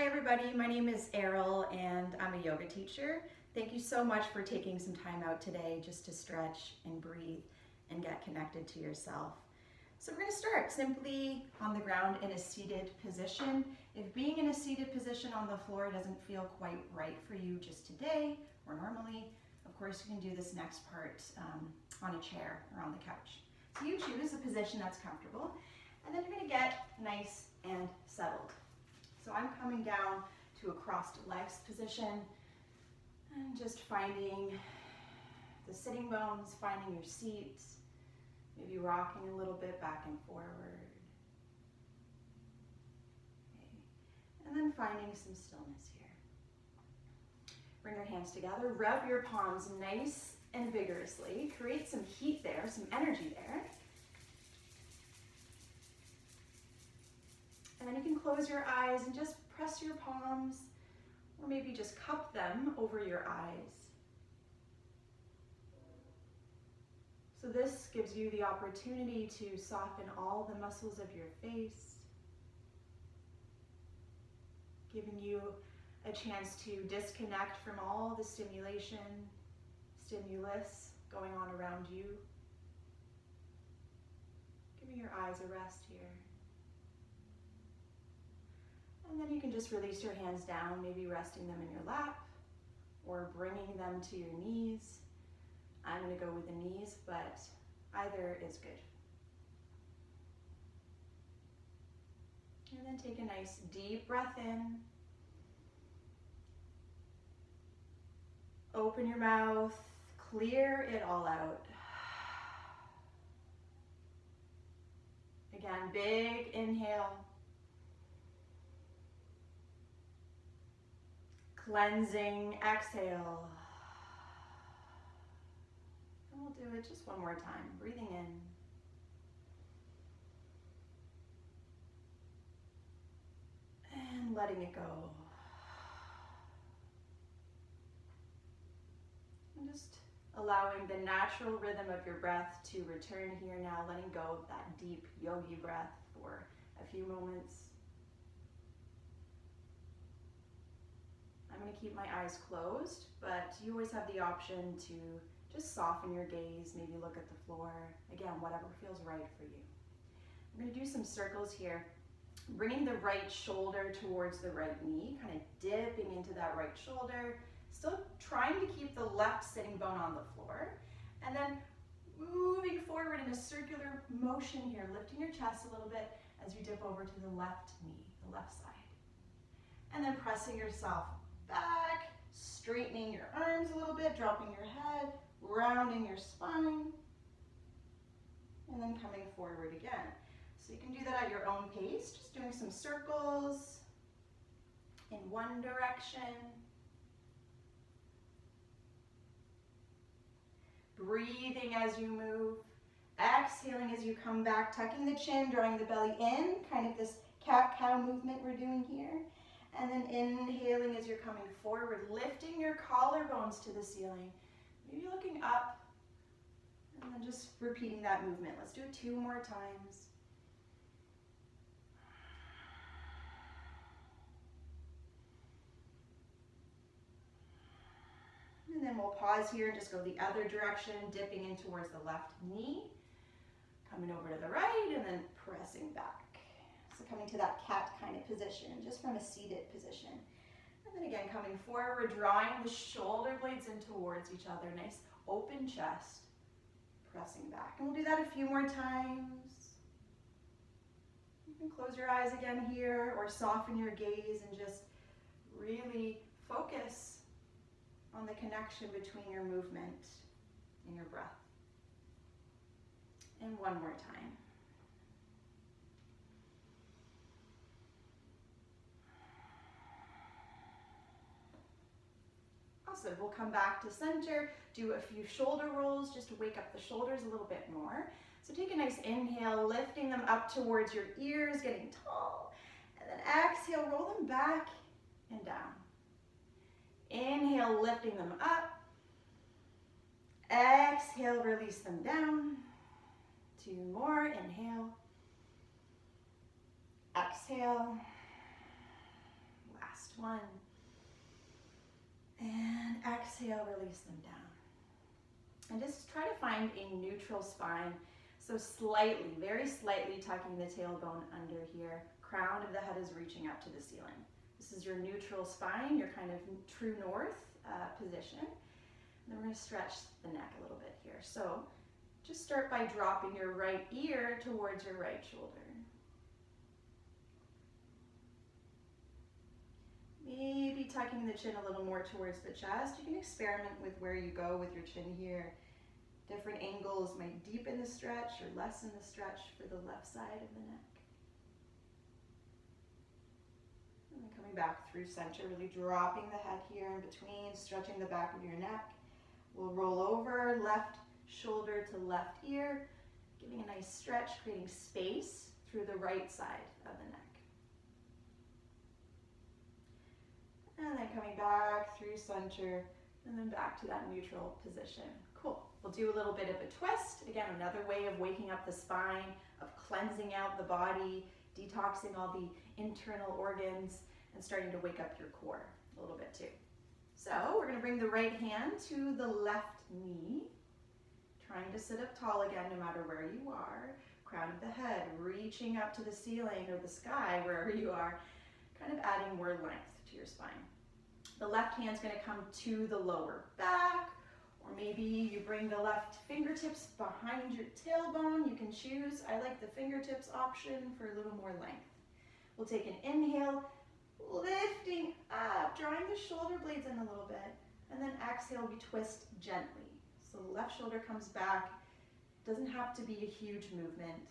everybody, my name is Errol and I'm a yoga teacher. Thank you so much for taking some time out today just to stretch and breathe and get connected to yourself. So we're going to start simply on the ground in a seated position. If being in a seated position on the floor doesn't feel quite right for you just today or normally, of course you can do this next part on a chair or on the couch. So you choose a position that's comfortable and then you're going to get nice and settled. So I'm coming down to a crossed legs position and just finding the sitting bones, finding your seat, maybe rocking a little bit back and forward. Okay. And then finding some stillness here. Bring your hands together, rub your palms nice and vigorously. Create some heat there, some energy there. And then you can close your eyes and just press your palms, or maybe just cup them over your eyes. So this gives you the opportunity to soften all the muscles of your face, giving you a chance to disconnect from all the stimulus going on around you. Giving your eyes a rest here. And then you can just release your hands down, maybe resting them in your lap or bringing them to your knees. I'm going to go with the knees, but either is good. And then take a nice deep breath in. Open your mouth, clear it all out. Again, big inhale. Cleansing exhale. And we'll do it just one more time. Breathing in. And letting it go. And just allowing the natural rhythm of your breath to return here now, letting go of that deep yogi breath for a few moments. I'm going to keep my eyes closed, but you always have the option to just soften your gaze, maybe look at the floor. Again, whatever feels right for you. I'm going to do some circles here, bringing the right shoulder towards the right knee, kind of dipping into that right shoulder, still trying to keep the left sitting bone on the floor, and then moving forward in a circular motion here, lifting your chest a little bit as you dip over to the left knee, the left side. And then pressing yourself back, straightening your arms a little bit, dropping your head, rounding your spine, and then coming forward again. So you can do that at your own pace, just doing some circles in one direction. Breathing as you move, exhaling as you come back, tucking the chin, drawing the belly in, kind of this cat-cow movement we're doing here. And then inhaling as you're coming forward, lifting your collarbones to the ceiling. Maybe looking up, and then just repeating that movement. Let's do it 2 more times. And then we'll pause here and just go the other direction, dipping in towards the left knee, coming over to the right, and then pressing back. So coming to that cat kind of position, just from a seated position. And then again, coming forward, drawing the shoulder blades in towards each other. Nice open chest, pressing back. And we'll do that a few more times. You can close your eyes again here or soften your gaze and just really focus on the connection between your movement and your breath. And one more time. Awesome. We'll come back to center, do a few shoulder rolls just to wake up the shoulders a little bit more. So take a nice inhale, lifting them up towards your ears, getting tall. And then exhale, roll them back and down. Inhale, lifting them up. Exhale, release them down. 2 more, inhale. Exhale. Last one. And exhale, release them down. And just try to find a neutral spine. So slightly, very slightly tucking the tailbone under here. Crown of the head is reaching up to the ceiling. This is your neutral spine, your kind of true north position. And then we're going to stretch the neck a little bit here. So just start by dropping your right ear towards your right shoulder. Maybe tucking the chin a little more towards the chest. You can experiment with where you go with your chin here. Different angles might deepen the stretch or lessen the stretch for the left side of the neck. And then coming back through center, really dropping the head here in between, stretching the back of your neck. We'll roll over, left shoulder to left ear, giving a nice stretch, creating space through the right side of the neck. And then coming back through center, and then back to that neutral position. Cool. We'll do a little bit of a twist. Again, another way of waking up the spine, of cleansing out the body, detoxing all the internal organs, and starting to wake up your core a little bit too. So we're going to bring the right hand to the left knee, trying to sit up tall again no matter where you are. Crown of the head reaching up to the ceiling or the sky, wherever you are, kind of adding more length to your spine. The left hand's going to come to the lower back, or maybe you bring the left fingertips behind your tailbone. You can choose. I like the fingertips option for a little more length. We'll take an inhale, lifting up, drawing the shoulder blades in a little bit, and then exhale, we twist gently. So the left shoulder comes back. Doesn't have to be a huge movement.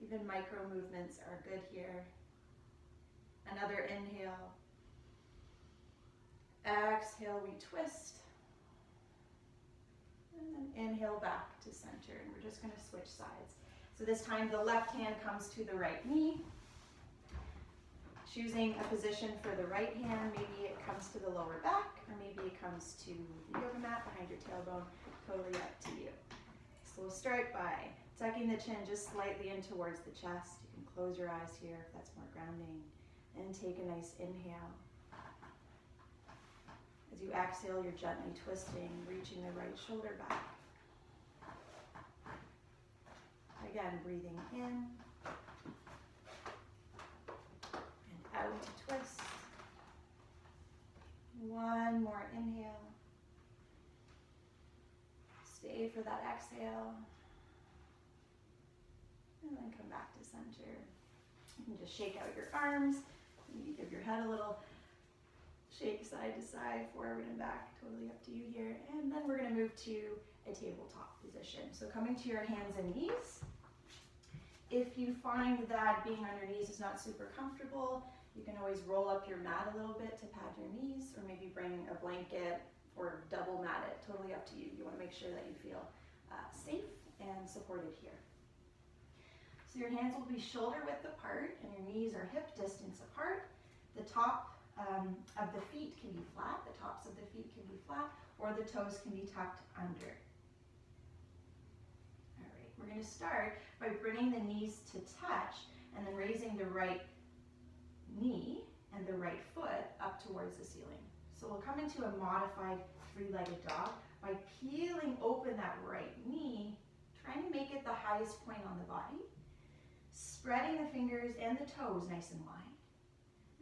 Even micro movements are good here. Another inhale. Exhale, we twist. And then inhale back to center. And we're just going to switch sides. So this time the left hand comes to the right knee. Choosing a position for the right hand, maybe it comes to the lower back, or maybe it comes to the yoga mat behind your tailbone, totally up to you. So we'll start by tucking the chin just slightly in towards the chest. You can close your eyes here if that's more grounding, and take a nice inhale. As you exhale, you're gently twisting, reaching the right shoulder back. Again, breathing in. Out to twist. One more inhale. Stay for that exhale. And then come back to center. You can just shake out your arms. Maybe give your head a little shake side to side, forward and back. Totally up to you here. And then we're going to move to a tabletop position. So coming to your hands and knees. If you find that being on your knees is not super comfortable, you can always roll up your mat a little bit to pad your knees, or maybe bring a blanket or double mat it. Totally up to you. You want to make sure that you feel safe and supported here. So your hands will be shoulder width apart, and your knees are hip distance apart. The top of the feet can be flat. The tops of the feet can be flat, or the toes can be tucked under. All right, we're going to start by bringing the knees to touch, and then raising the right knee and the right foot up towards the ceiling. So we'll come into a modified three-legged dog by peeling open that right knee, trying to make it the highest point on the body, spreading the fingers and the toes nice and wide.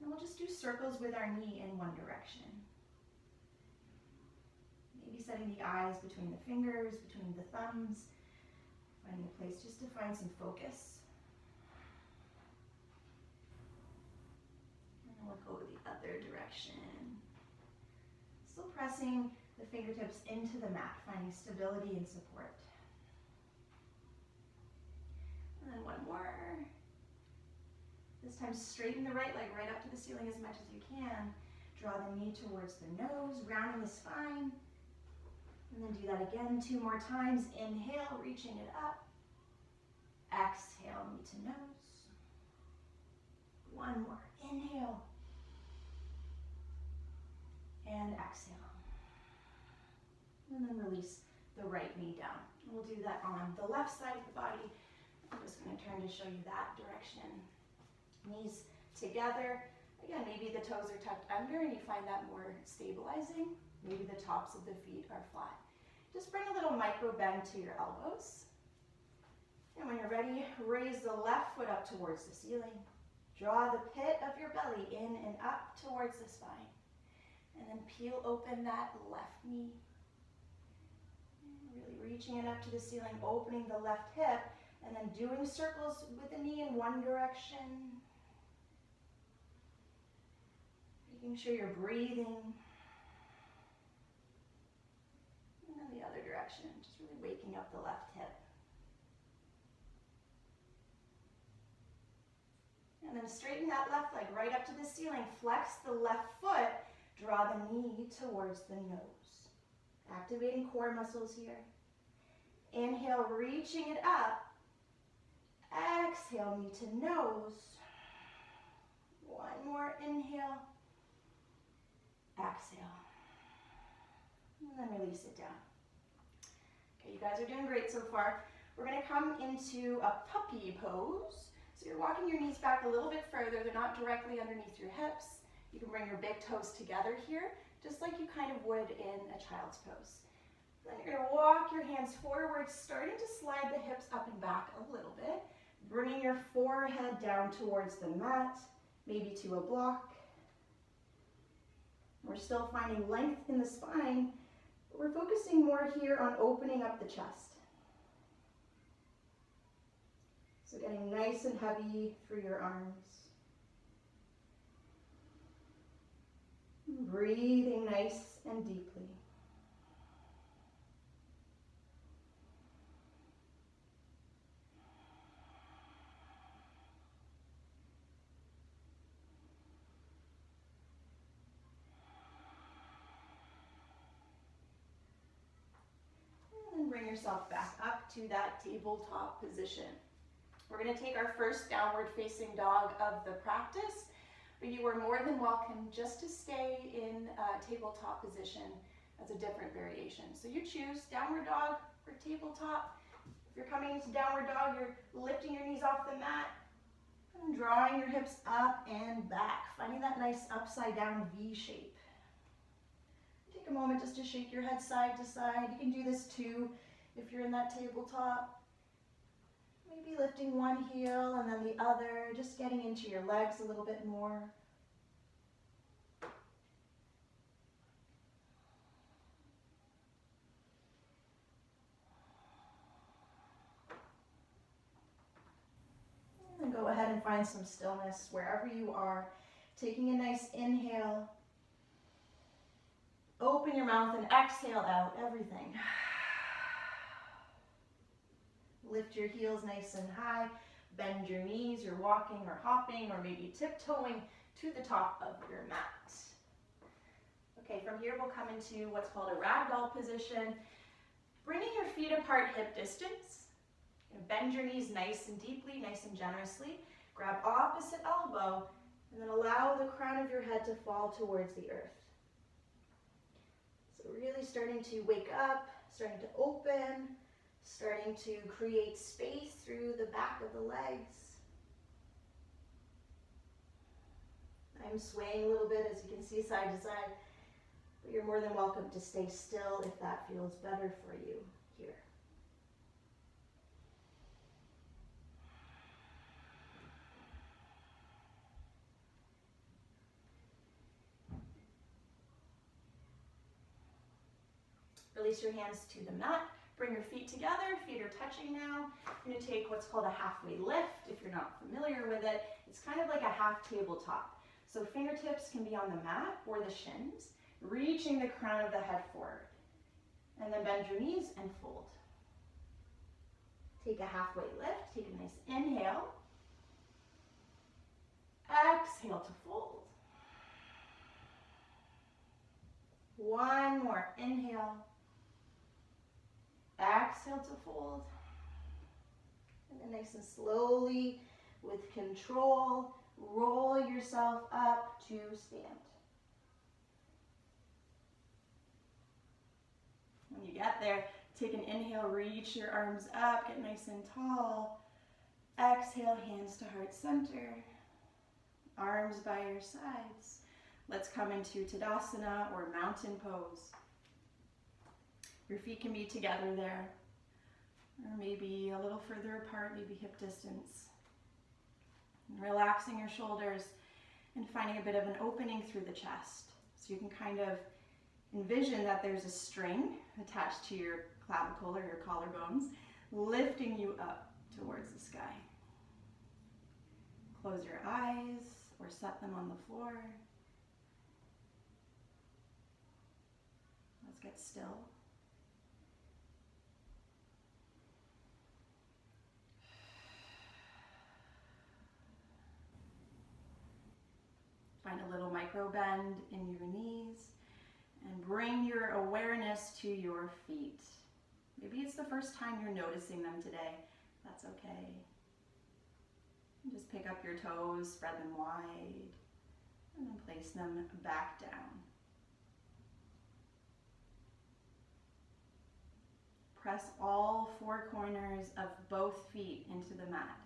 And we'll just do circles with our knee in one direction. Maybe setting the eyes between the fingers, between the thumbs, finding a place just to find some focus. We'll go the other direction. Still pressing the fingertips into the mat, finding stability and support. And then one more. This time straighten the right leg right up to the ceiling as much as you can. Draw the knee towards the nose, rounding the spine. And then do that again 2 more times. Inhale, reaching it up. Exhale, knee to nose. One more. Inhale. And exhale. And then release the right knee down. And we'll do that on the left side of the body. I'm just going to turn to show you that direction. Knees together, Again, maybe the toes are tucked under and you find that more stabilizing. Maybe the tops of the feet are flat. Just bring a little micro bend to your elbows. And when you're ready, raise the left foot up towards the ceiling. Draw the pit of your belly in and up towards the spine. And then peel open that left knee. Really reaching it up to the ceiling, opening the left hip, and then doing circles with the knee in one direction. Making sure you're breathing. And then the other direction, just really waking up the left hip. And then straighten that left leg right up to the ceiling. Flex the left foot. Draw the knee towards the nose. Activating core muscles here. Inhale, reaching it up. Exhale, knee to nose. One more inhale. Exhale. And then release it down. Okay, you guys are doing great so far. We're going to come into a puppy pose. So you're walking your knees back a little bit further. They're not directly underneath your hips. You can bring your big toes together here, just like you kind of would in a child's pose. Then you're going to walk your hands forward, starting to slide the hips up and back a little bit, bringing your forehead down towards the mat, maybe to a block. We're still finding length in the spine, but we're focusing more here on opening up the chest. So getting nice and heavy through your arms. Breathing nice and deeply. And then bring yourself back up to that tabletop position. We're going to take our first downward facing dog of the practice, but you are more than welcome just to stay in tabletop position as a different variation. So you choose downward dog or tabletop. If you're coming into downward dog, you're lifting your knees off the mat and drawing your hips up and back, finding that nice upside down V shape. Take a moment just to shake your head side to side. You can do this too if you're in that tabletop. Maybe lifting one heel and then the other, just getting into your legs a little bit more. And then go ahead and find some stillness wherever you are. Taking a nice inhale. Open your mouth and exhale out everything. Lift your heels nice and high, bend your knees, you're walking or hopping or maybe tiptoeing to the top of your mat. Okay, from here we'll come into what's called a ragdoll position. Bringing your feet apart hip distance. Bend your knees nice and deeply, nice and generously. Grab opposite elbow and then allow the crown of your head to fall towards the earth. So really starting to wake up, starting to open, starting to create space through the back of the legs. I'm swaying a little bit, as you can see, side to side, but you're more than welcome to stay still if that feels better for you here. Release your hands to the mat. Bring your feet together, feet are touching now. You're going to take what's called a halfway lift. If you're not familiar with it, it's kind of like a half tabletop. So fingertips can be on the mat or the shins, reaching the crown of the head forward. And then bend your knees and fold. Take a halfway lift, take a nice inhale. Exhale to fold. One more inhale. Exhale to fold. And then nice and slowly, with control, roll yourself up to stand. When you get there, take an inhale, reach your arms up, get nice and tall. Exhale, hands to heart center. Arms by your sides. Let's come into Tadasana or mountain pose. Your feet can be together there, or maybe a little further apart, maybe hip distance. And relaxing your shoulders and finding a bit of an opening through the chest. So you can kind of envision that there's a string attached to your clavicle or your collarbones, lifting you up towards the sky. Close your eyes or set them on the floor. Let's get still. Find a little micro bend in your knees and bring your awareness to your feet. Maybe it's the first time you're noticing them today. That's okay. Just pick up your toes, spread them wide, and then place them back down. Press all four corners of both feet into the mat.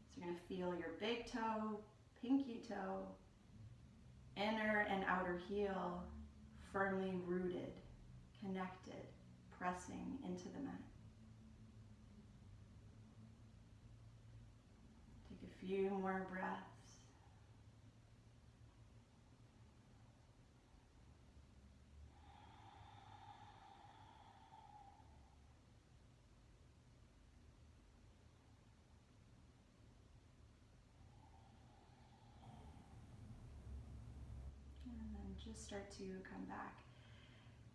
So you're going to feel your big toe, pinky toe, inner and outer heel firmly rooted, connected, pressing into the mat. Take a few more breaths. Just start to come back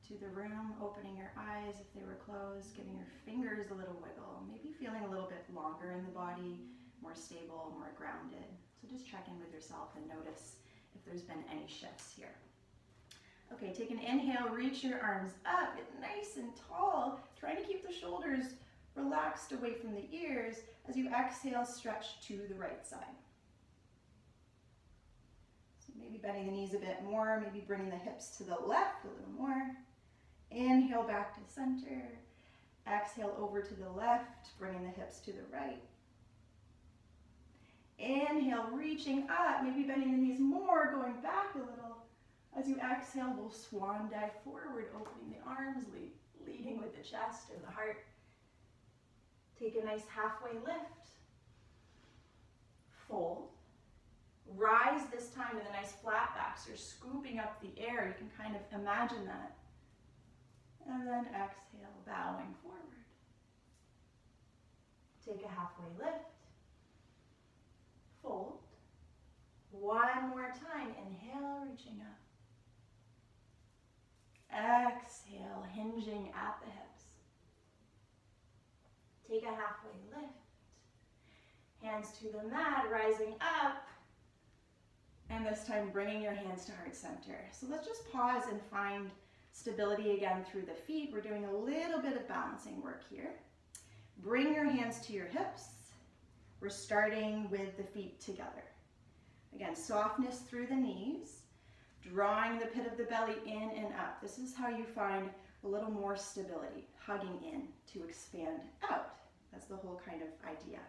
to the room, opening your eyes if they were closed, giving your fingers a little wiggle, maybe feeling a little bit longer in the body, more stable, more grounded. So just check in with yourself and notice if there's been any shifts here. Okay, take an inhale, reach your arms up, get nice and tall. Try to keep the shoulders relaxed away from the ears. As you exhale, stretch to the right side. Maybe bending the knees a bit more, maybe bringing the hips to the left a little more. Inhale back to center. Exhale over to the left, bringing the hips to the right. Inhale, reaching up, maybe bending the knees more, going back a little. As you exhale, we'll swan dive forward, opening the arms, leading with the chest and the heart. Take a nice halfway lift. Fold. Rise this time with a nice flat back, so you're scooping up the air. You can kind of imagine that. And then exhale, bowing forward. Take a halfway lift. Fold. One more time. Inhale, reaching up. Exhale, hinging at the hips. Take a halfway lift. Hands to the mat, rising up. And this time, bringing your hands to heart center. So let's just pause and find stability again through the feet. We're doing a little bit of balancing work here. Bring your hands to your hips. We're starting with the feet together. Again, softness through the knees, drawing the pit of the belly in and up. This is how you find a little more stability, hugging in to expand out. That's the whole kind of idea.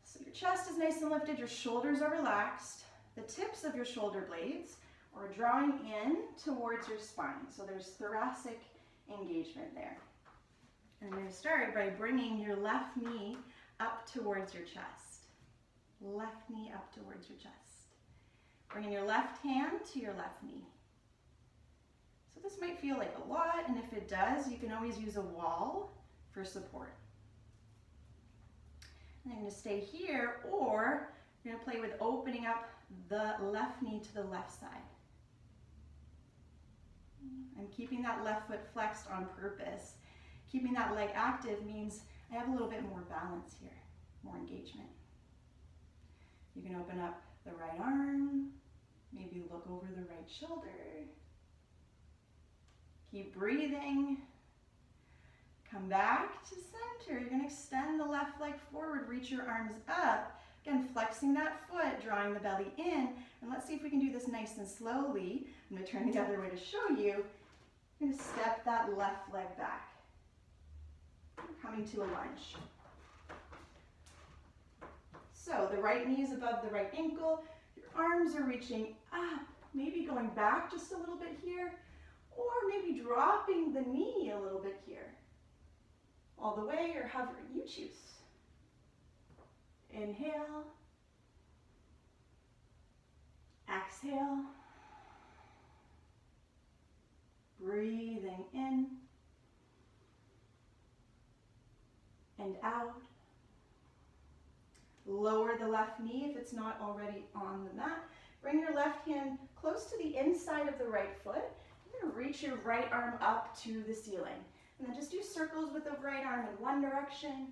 So your chest is nice and lifted, your shoulders are relaxed. The tips of your shoulder blades are drawing in towards your spine. So there's thoracic engagement there. And I'm going to start by bringing your left knee up towards your chest. Left knee up towards your chest. Bringing your left hand to your left knee. So this might feel like a lot, and if it does, you can always use a wall for support. And I'm going to stay here, or you're going to play with opening up the left knee to the left side. I'm keeping that left foot flexed on purpose. Keeping that leg active means I have a little bit more balance here, more engagement. You can open up the right arm, maybe look over the right shoulder. Keep breathing. Come back to center. You're going to extend the left leg forward, reach your arms up. Again, flexing that foot, drawing the belly in. And let's see if we can do this nice and slowly. I'm going to turn the other way to show you. I'm going to step that left leg back. Coming to a lunge. So the right knee is above the right ankle, your arms are reaching up, maybe going back just a little bit here, or maybe dropping the knee a little bit here. All the way or hovering, you choose. Inhale. Exhale. Breathing in and out. Lower the left knee if it's not already on the mat. Bring your left hand close to the inside of the right foot. You're going to reach your right arm up to the ceiling. And then just do circles with the right arm in one direction.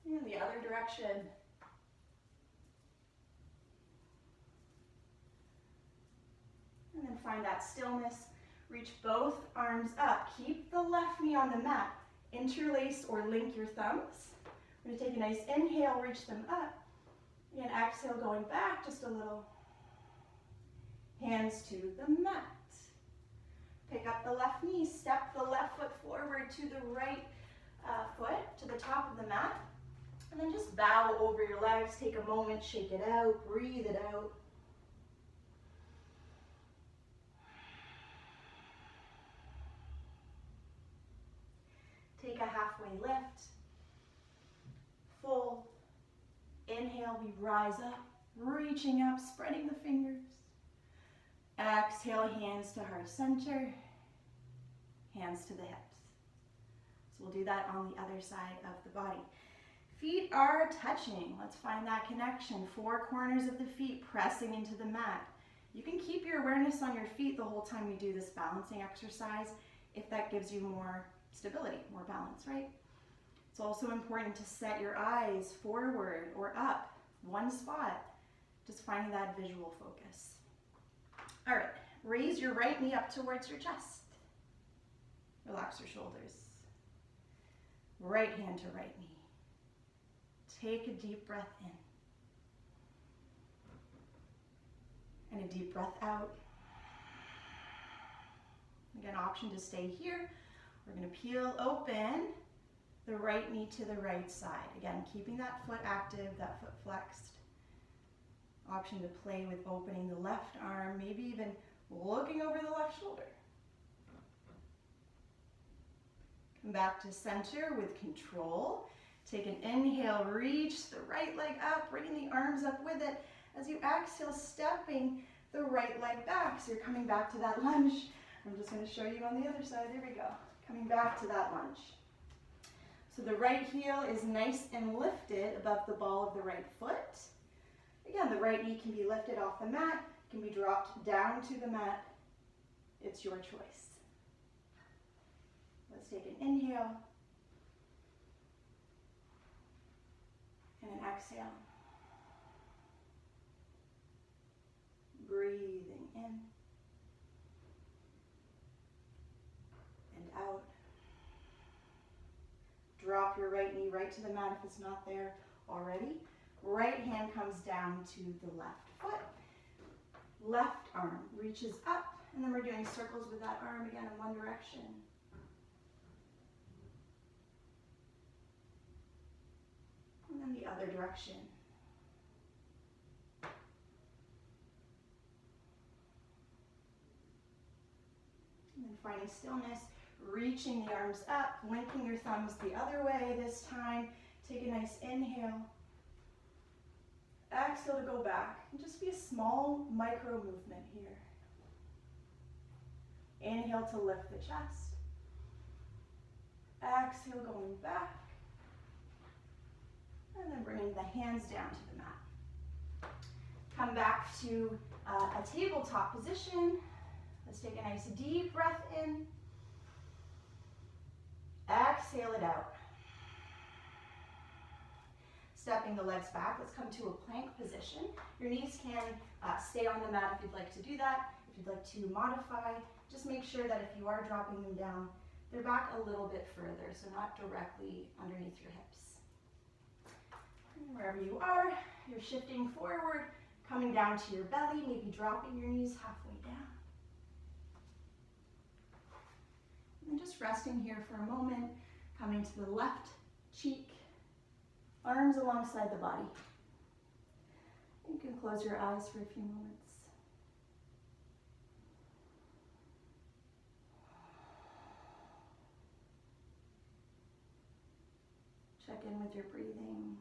And the other direction. And then find that stillness. Reach both arms up. Keep the left knee on the mat. Interlace or link your thumbs. We're going to take a nice inhale, reach them up. And exhale, going back just a little. Hands to the mat. Pick up the left knee, step the left foot forward to the right foot, to the top of the mat. And then just bow over your legs. Take a moment, shake it out, breathe it out. Take a halfway lift. Fold. Inhale, we rise up, reaching up, spreading the fingers. Exhale, hands to heart center, hands to the hips. So we'll do that on the other side of the body. Feet are touching. Let's find that connection. Four corners of the feet pressing into the mat. You can keep your awareness on your feet the whole time you do this balancing exercise if that gives you more stability, more balance, right? It's also important to set your eyes forward or up, one spot, just finding that visual focus. All right, raise your right knee up towards your chest. Relax your shoulders. Right hand to right knee. Take a deep breath in. And a deep breath out. Again, option to stay here. We're going to peel open the right knee to the right side. Again, keeping that foot active, that foot flexed. Option to play with opening the left arm, maybe even looking over the left shoulder. Come back to center with control. Take an inhale, reach the right leg up, bringing the arms up with it. As you exhale, stepping the right leg back. So you're coming back to that lunge. I'm just going to show you on the other side. There we go. Coming back to that lunge. So the right heel is nice and lifted above the ball of the right foot. Again, the right knee can be lifted off the mat, can be dropped down to the mat. It's your choice. Let's take an inhale and an exhale. Breathing in and out. Drop your right knee right to the mat if it's not there already. Right hand comes down to the left foot. Left arm reaches up, and then we're doing circles with that arm again in one direction. And then the other direction. And then finding stillness, reaching the arms up, linking your thumbs the other way this time. Take a nice inhale. Exhale to go back. And just be a small micro movement here. Inhale to lift the chest. Exhale, going back. And then bringing the hands down to the mat. Come back to a tabletop position. Let's take a nice deep breath in. Exhale it out. Stepping the legs back, let's come to a plank position. Your knees can stay on the mat if you'd like to do that. If you'd like to modify, just make sure that if you are dropping them down, they're back a little bit further, so not directly underneath your hips. And wherever you are, you're shifting forward, coming down to your belly, maybe dropping your knees halfway down. And just resting here for a moment, coming to the left cheek, arms alongside the body. You can close your eyes for a few moments. Check in with your breathing.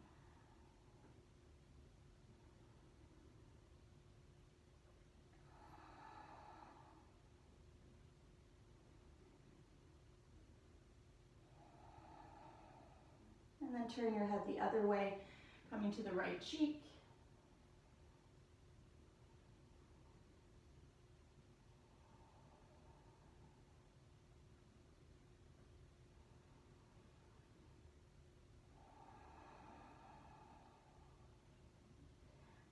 And then turn your head the other way, coming to the right cheek.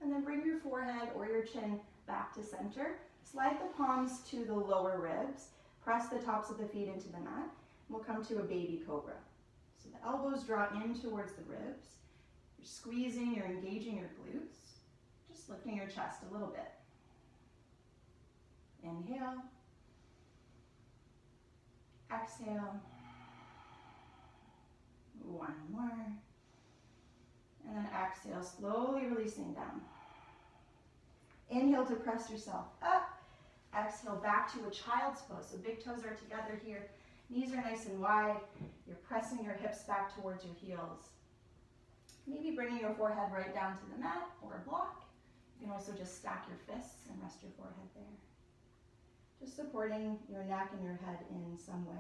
And then bring your forehead or your chin back to center. Slide the palms to the lower ribs. Press the tops of the feet into the mat. We'll come to a baby cobra. So the elbows draw in towards the ribs. You're squeezing, you're engaging your glutes. Just lifting your chest a little bit. Inhale. Exhale. One more. And then exhale, slowly releasing down. Inhale to press yourself up. Exhale back to a child's pose. So big toes are together here. Knees are nice and wide. You're pressing your hips back towards your heels. Maybe bringing your forehead right down to the mat or a block. You can also just stack your fists and rest your forehead there. Just supporting your neck and your head in some way.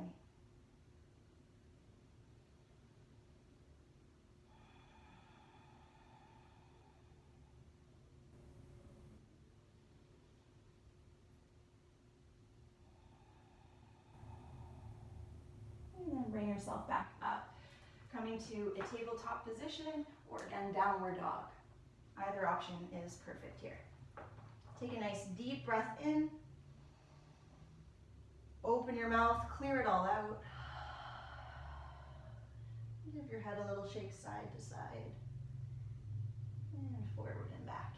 And then bring yourself back up. Coming to a tabletop position or again, downward dog. Either option is perfect here. Take a nice deep breath in. Open your mouth, clear it all out. Give your head a little shake side to side. And forward and back.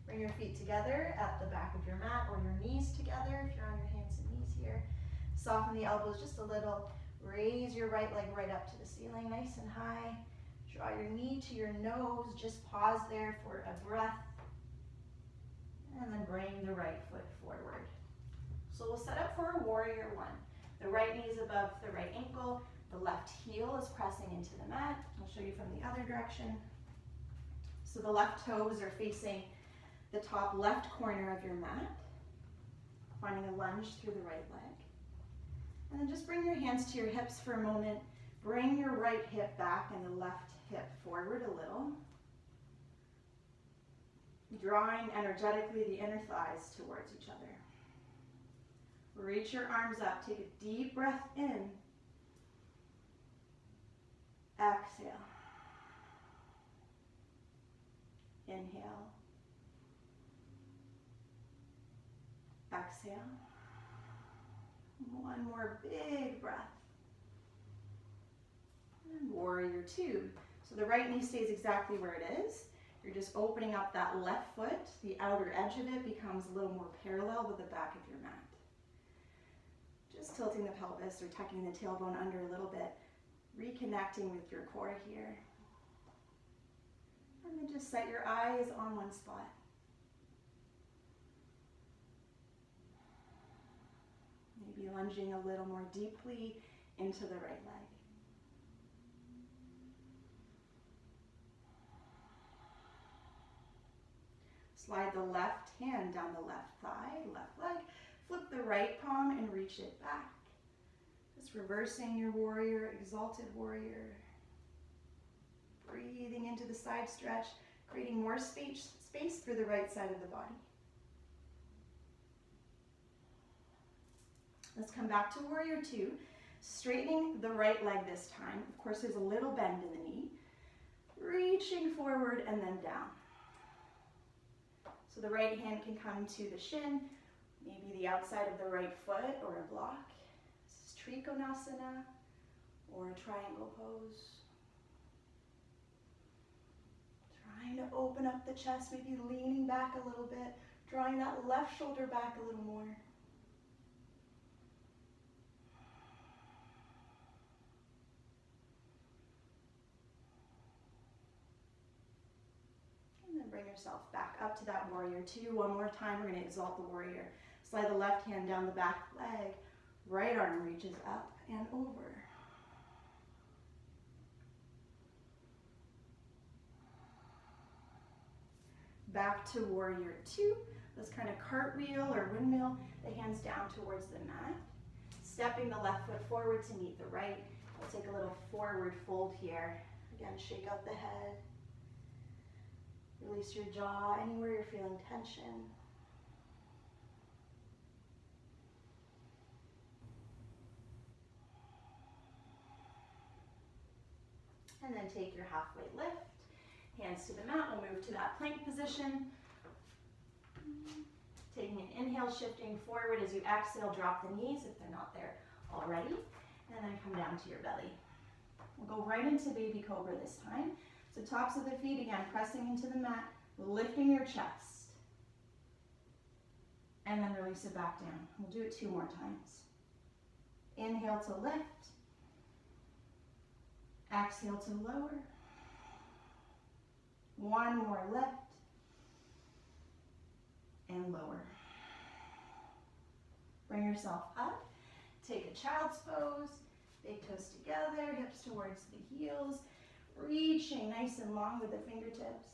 Bring your feet together at the back of your mat or your knees together if you're on your hands and knees here. Soften the elbows just a little. Raise your right leg right up to the ceiling, nice and high. Draw your knee to your nose. Just pause there for a breath. And then bring the right foot forward. So we'll set up for a warrior one. The right knee is above the right ankle. The left heel is pressing into the mat. I'll show you from the other direction. So the left toes are facing the top left corner of your mat. Finding a lunge through the right leg. And then just bring your hands to your hips for a moment. Bring your right hip back and the left hip forward a little. Drawing energetically the inner thighs towards each other. Reach your arms up. Take a deep breath in. Exhale. Inhale. Exhale. One more big breath. And warrior two. So the right knee stays exactly where it is. You're just opening up that left foot. The outer edge of it becomes a little more parallel with the back of your mat. Just tilting the pelvis or tucking the tailbone under a little bit. Reconnecting with your core here. And then just set your eyes on one spot. Maybe lunging a little more deeply into the right leg. Slide the left hand down the left thigh, left leg. Flip the right palm and reach it back. Just reversing your warrior, exalted warrior. Breathing into the side stretch, creating more space through the right side of the body. Let's come back to warrior two. Straightening the right leg this time. Of course, there's a little bend in the knee. Reaching forward and then down. So the right hand can come to the shin, maybe the outside of the right foot or a block. This is Trikonasana or a triangle pose. Trying to open up the chest, maybe leaning back a little bit, drawing that left shoulder back a little more. bring yourself back up to that warrior two. One more time, we're going to exalt the warrior. Slide the left hand down the back leg. Right arm reaches up and over. Back to warrior two. Let's kind of cartwheel or windmill the hands down towards the mat. Stepping the left foot forward to meet the right. We'll take a little forward fold here. Again, shake out the head. Release your jaw anywhere you're feeling tension. And then take your halfway lift. Hands to the mat. We'll move to that plank position. Taking an inhale, shifting forward. As you exhale, drop the knees if they're not there already. And then come down to your belly. We'll go right into baby cobra this time. So tops of the feet, again, pressing into the mat, lifting your chest. And then release it back down. We'll do it 2 more times. Inhale to lift. Exhale to lower. 1 more lift. And lower. Bring yourself up. Take a child's pose. Big toes together, hips towards the heels. Reaching nice and long with the fingertips.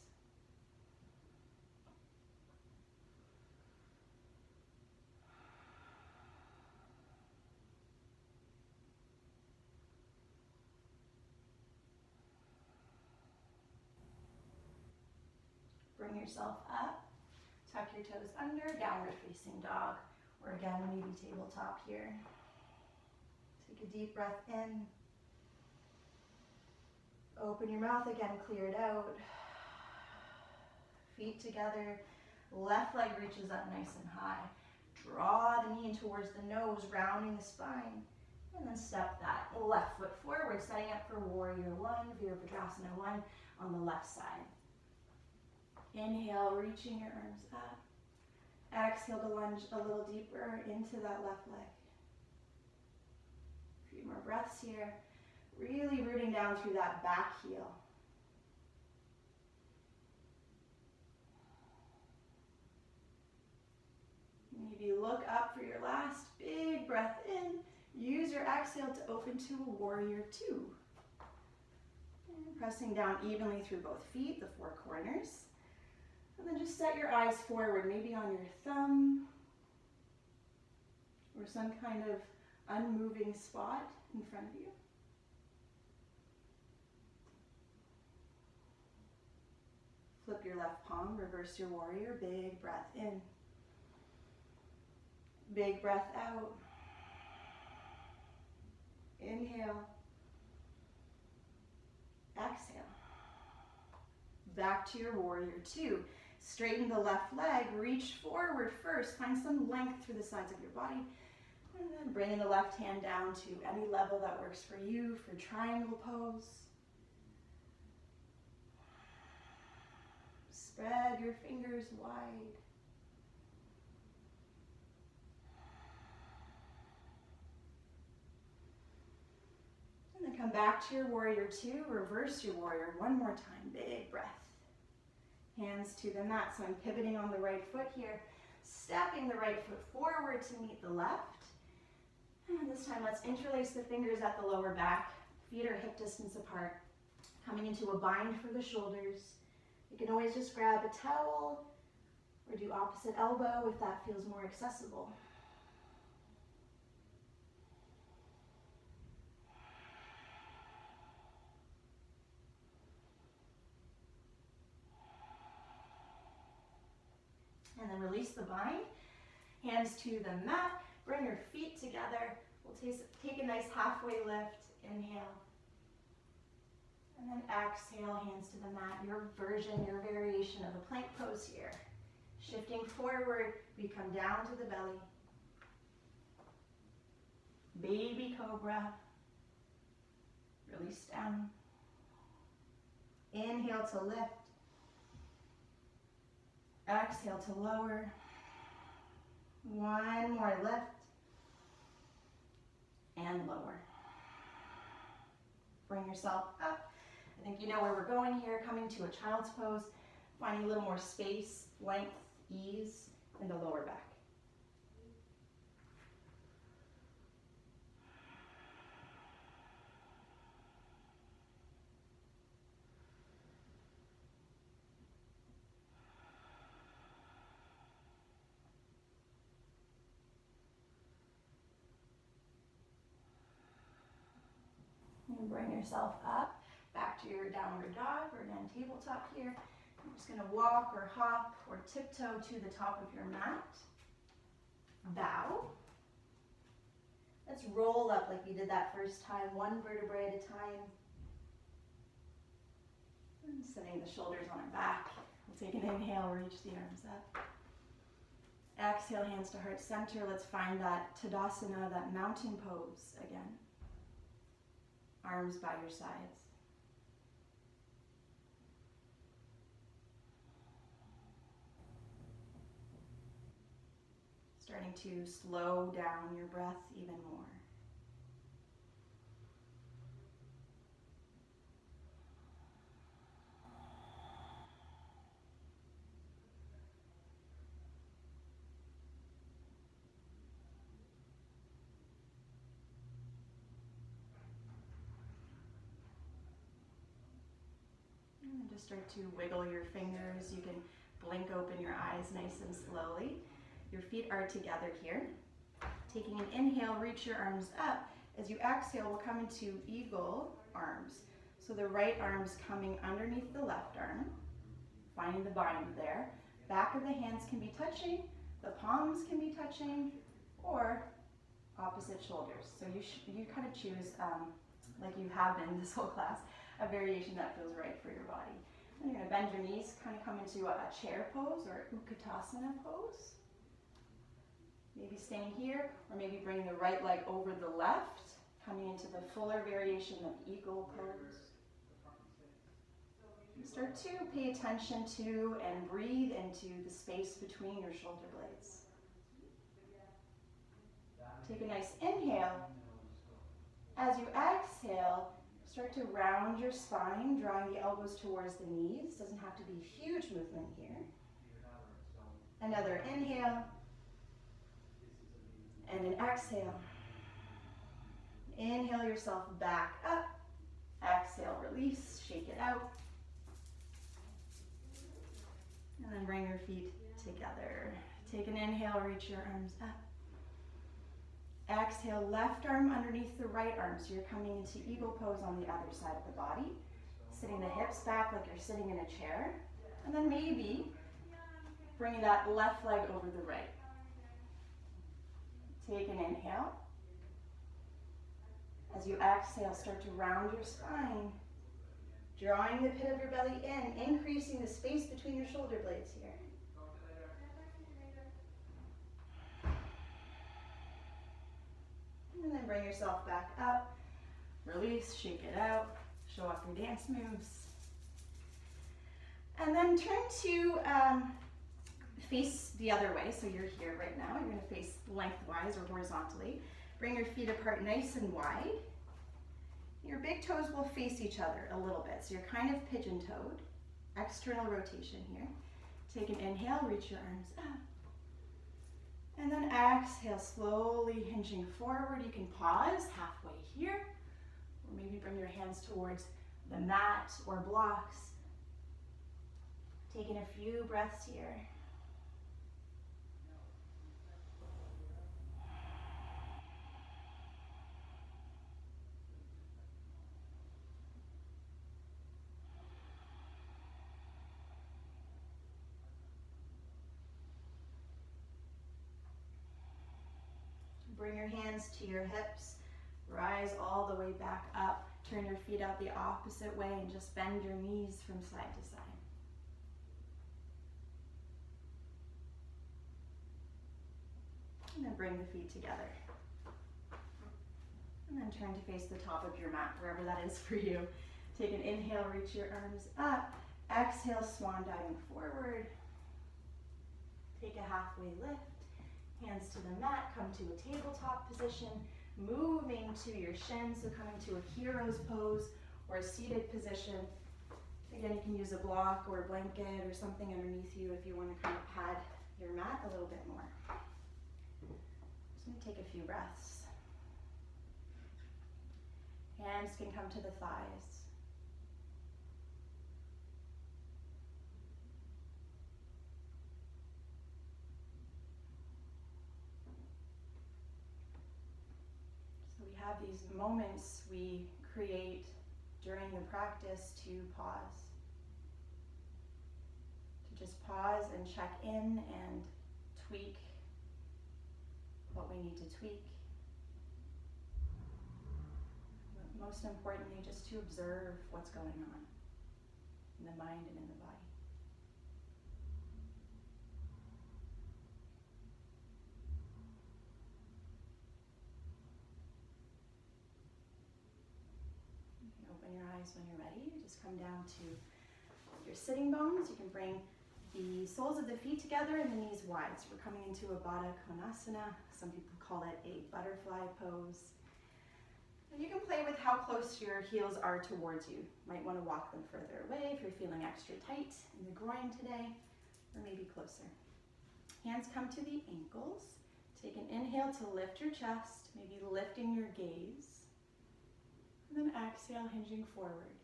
Bring yourself up. Tuck your toes under, downward facing dog. Or again, maybe tabletop here. Take a deep breath in. Open your mouth again, clear it out. Feet together. Left leg reaches up nice and high. Draw the knee in towards the nose, rounding the spine. And then step that left foot forward, setting up for warrior one, Virabhadrasana 1 on the left side. Inhale, reaching your arms up. Exhale to lunge a little deeper into that left leg. A few more breaths here. Really rooting down through that back heel. Maybe look up for your last big breath in. Use your exhale to open to a warrior two. And pressing down evenly through both feet, the 4 corners. And then just set your eyes forward, maybe on your thumb or some kind of unmoving spot in front of you. Flip your left palm, reverse your warrior, big breath in. Big breath out. Inhale. Exhale. Back to your warrior two. Straighten the left leg, reach forward first. Find some length through the sides of your body. And then bringing the left hand down to any level that works for you for triangle pose. Spread your fingers wide. And then come back to your warrior two, reverse your warrior one more time, big breath. Hands to the mat, so I'm pivoting on the right foot here, stepping the right foot forward to meet the left. And this time let's interlace the fingers at the lower back, feet are hip distance apart, coming into a bind for the shoulders. You can always just grab a towel or do opposite elbow if that feels more accessible. And then release the bind, hands to the mat, bring your feet together. We'll take a nice halfway lift, inhale. And then exhale, hands to the mat, your version, your variation of a plank pose here. Shifting forward, we come down to the belly. Baby cobra, release down. Inhale to lift. Exhale to lower. One more lift. And lower. Bring yourself up. I think you know where we're going here. Coming to a child's pose. Finding a little more space, length, ease in the lower back. And bring yourself up, back to your downward dog, or again, tabletop here. I'm just gonna walk or hop or tiptoe to the top of your mat. Bow. Let's roll up like we did that first time, one vertebrae at a time. And sending the shoulders on our back. We'll take an inhale, reach the arms up. Exhale, hands to heart center. Let's find that Tadasana, that mountain pose again. Arms by your sides. Starting to slow down your breath even more. And just start to wiggle your fingers. You can blink open your eyes nice and slowly. Your feet are together here. Taking an inhale, reach your arms up. As you exhale, we'll come into eagle arms. So the right arm's coming underneath the left arm, finding the bind there. Back of the hands can be touching, the palms can be touching, or opposite shoulders. So you kind of choose, like you have been this whole class, a variation that feels right for your body. And you're gonna bend your knees, kind of come into a chair pose or Utkatasana pose. Maybe staying here, or maybe bringing the right leg over the left, coming into the fuller variation of eagle pose. And start to pay attention to and breathe into the space between your shoulder blades. Take a nice inhale. As you exhale, start to round your spine, drawing the elbows towards the knees. Doesn't have to be a huge movement here. Another inhale. And an exhale. Inhale yourself back up. Exhale, release, shake it out. And then bring your feet together. Take an inhale, reach your arms up. Exhale, left arm underneath the right arm. So you're coming into eagle pose on the other side of the body. Sitting the hips back like you're sitting in a chair. And then maybe bringing that left leg over the right. Take an inhale. As you exhale, start to round your spine, drawing the pit of your belly in, increasing the space between your shoulder blades here. And then bring yourself back up, release, shake it out, show off your dance moves. And then turn to face the other way, so you're here right now. You're going to face lengthwise or horizontally. Bring your feet apart nice and wide. Your big toes will face each other a little bit, so you're kind of pigeon-toed. External rotation here. Take an inhale, reach your arms up. And then exhale, slowly hinging forward. You can pause halfway here, or maybe bring your hands towards the mat or blocks. Taking a few breaths here. Bring your hands to your hips, rise all the way back up, turn your feet out the opposite way and just bend your knees from side to side. And then bring the feet together. And then turn to face the top of your mat, wherever that is for you. Take an inhale, reach your arms up. Exhale, swan diving forward. Take a halfway lift. Hands to the mat, come to a tabletop position, moving to your shins, so coming to a hero's pose or a seated position. Again, you can use a block or a blanket or something underneath you if you want to kind of pad your mat a little bit more. Just going to take a few breaths. Hands can come to the thighs. So we have these moments we create during the practice to pause. To just pause and check in and tweak what we need to tweak. But most importantly, just to observe what's going on in the mind and in the body. You can open your eyes when you're ready. Just come down to your sitting bones. You can bring the soles of the feet together and the knees wide. So we're coming into a Baddha Konasana. Some people call it a butterfly pose. And you can play with how close your heels are towards you. Might want to walk them further away if you're feeling extra tight in the groin today, or maybe closer. Hands come to the ankles. Take an inhale to lift your chest, maybe lifting your gaze. And then exhale, hinging forward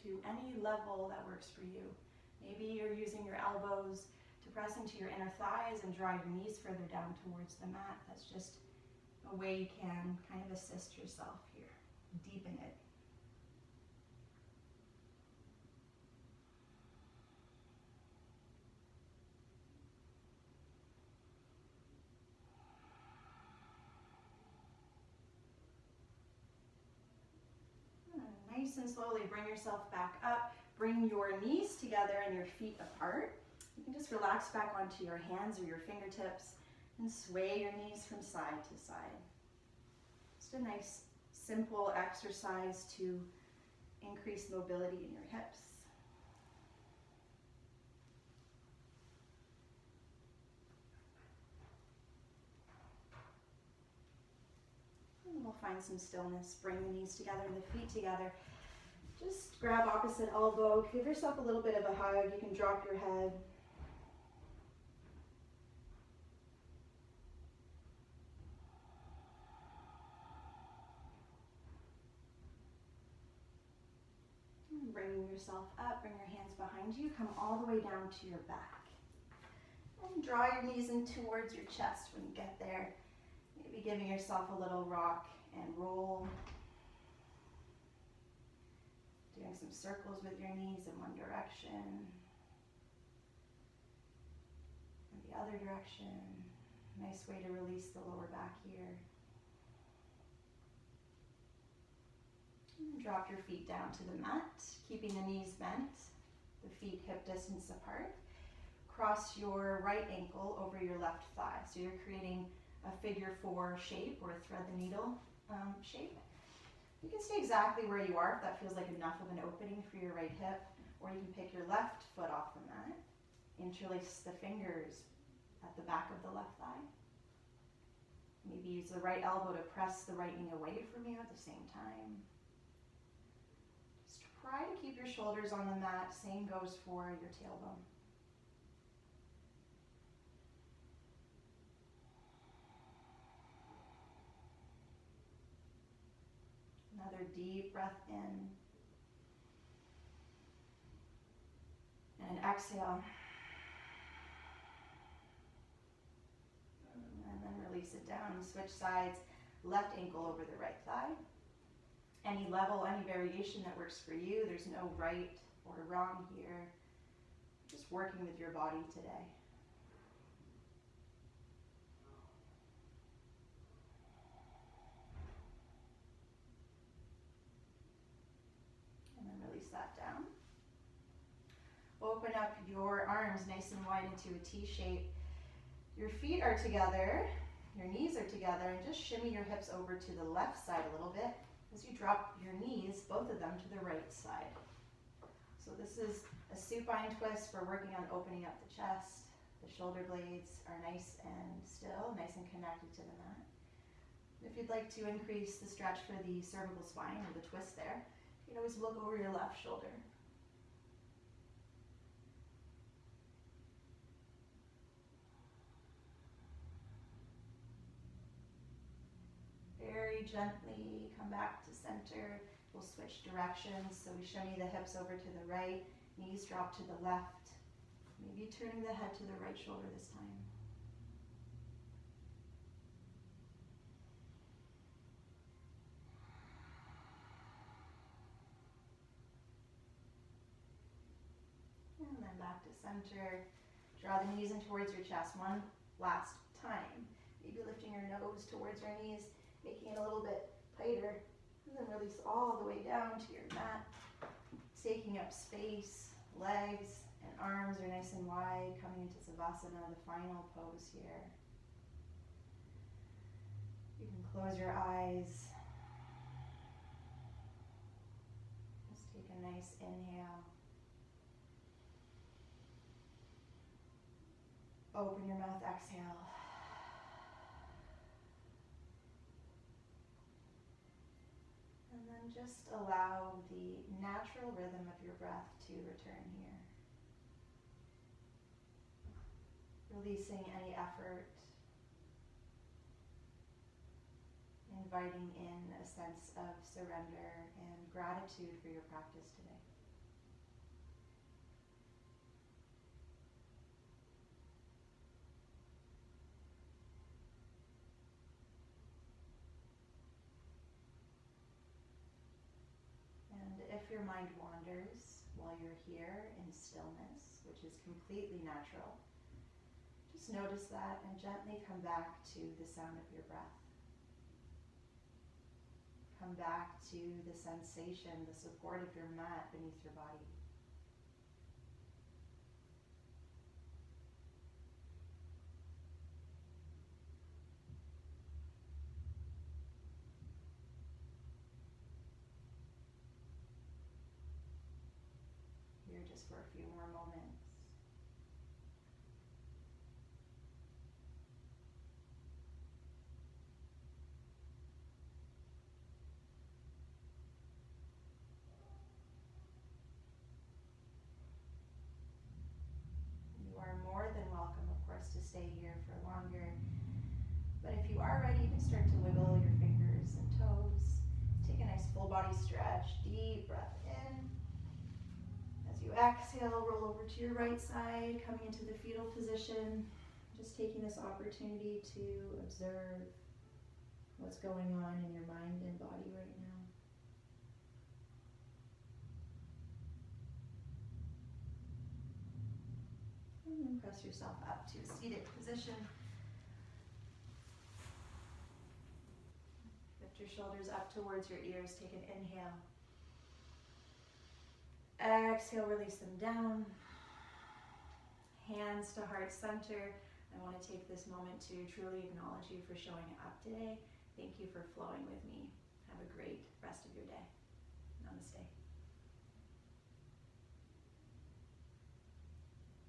to any level that works for you. Maybe you're using your elbows to press into your inner thighs and draw your knees further down towards the mat. That's just a way you can kind of assist yourself here, deepen it. Nice and slowly bring yourself back up. Bring your knees together and your feet apart. You can just relax back onto your hands or your fingertips and sway your knees from side to side. Just a nice, simple exercise to increase mobility in your hips. And we'll find some stillness. Bring the knees together and the feet together. Just grab opposite elbow. Give yourself a little bit of a hug. You can drop your head. Bring yourself up, bring your hands behind you, come all the way down to your back. And draw your knees in towards your chest when you get there. Maybe giving yourself a little rock and roll. Doing some circles with your knees in one direction. And the other direction. Nice way to release the lower back here. Drop your feet down to the mat, keeping the knees bent, the feet hip distance apart. Cross your right ankle over your left thigh. So you're creating a figure 4 shape or a thread the needle shape. You can stay exactly where you are if that feels like enough of an opening for your right hip, or you can pick your left foot off the mat, interlace the fingers at the back of the left thigh. Maybe use the right elbow to press the right knee away from you at the same time. Try to keep your shoulders on the mat. Same goes for your tailbone. Another deep breath in. And an exhale. And then release it down. Switch sides. Left ankle over the right thigh. Any level, any variation that works for you. There's no right or wrong here. Just working with your body today. And then release that down. Open up your arms nice and wide into a T shape. Your feet are together, your knees are together, and just shimmy your hips over to the left side a little bit. As you drop your knees, both of them to the right side. So this is a supine twist. We're working on opening up the chest. The shoulder blades are nice and still, nice and connected to the mat. If you'd like to increase the stretch for the cervical spine or the twist there, you can always look over your left shoulder. very gently come back to center. We'll switch directions. So we shimmy the hips over to the right, knees drop to the left. Maybe turning the head to the right shoulder this time. And then back to center. Draw the knees in towards your chest one last time. Maybe lifting your nose towards your knees, making it a little bit tighter. And then release all the way down to your mat. Taking up space, legs and arms are nice and wide, coming into Savasana, the final pose here. You can close your eyes. Just take a nice inhale. Open your mouth, exhale. And then just allow the natural rhythm of your breath to return here. Releasing any effort. Inviting in a sense of surrender and gratitude for your practice today. If your mind wanders while you're here in stillness, which is completely natural, just notice that and gently come back to the sound of your breath. Come back to the sensation, the support of your mat beneath your body. Just for a few more moments. You are more than welcome, of course, to stay here for longer. But if you are ready, you can start to wiggle your fingers and toes. Take a nice full body stretch, deep breath in. As you exhale, roll over to your right side, coming into the fetal position. Just taking this opportunity to observe what's going on in your mind and body right now. And then press yourself up to a seated position. Lift your shoulders up towards your ears. Take an inhale. Exhale, release them down. Hands to heart center. I want to take this moment to truly acknowledge you for showing up today. Thank you for flowing with me. Have a great rest of your day.